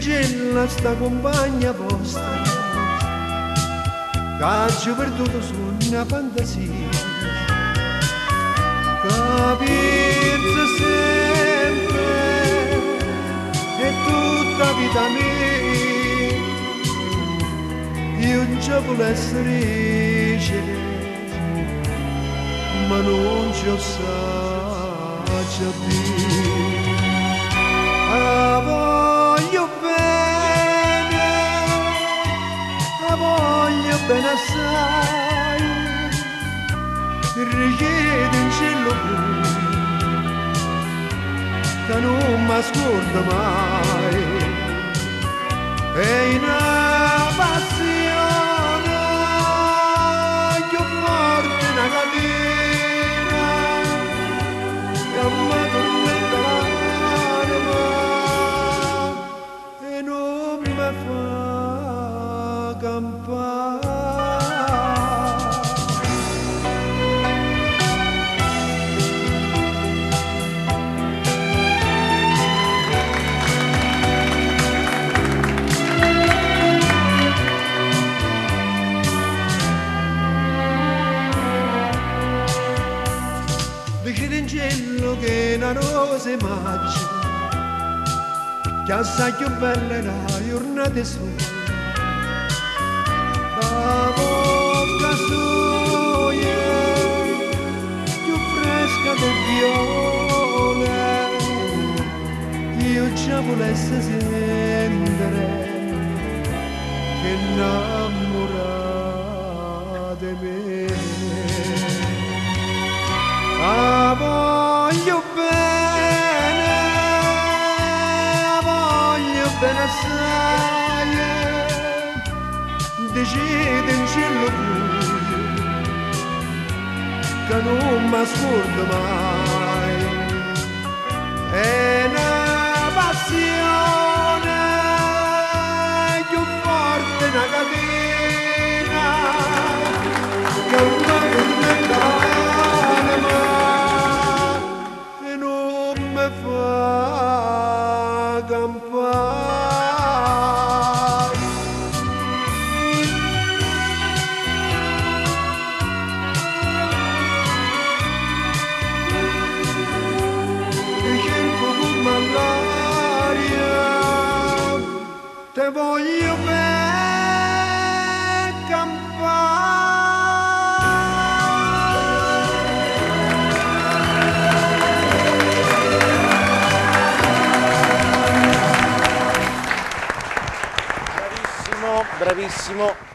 gela sta compagna vostra, che ha perduto su una fantasia, capirsi sempre è tutta vita mia, io non ci voglio essere felice, ma non ci saggio dire. La voglio bene assai, richiede in cielo che non mi ascolta mai, è una passione più forte una catena che mi tormenta l'anima e non mi fa campare. Vicino in cielo che una rosa immagine, che assai più bella è la giornata sua, la bocca sua più fresca del viola, io già volessi sentire che innamora di me. La voglio bene assai, decide in cielo buio, che non mi ascolta mai, è una passione più forte una catena, che un tormenta l'anima e non mi fa campare. Te voglio bene campare. Bravissimo, bravissimo.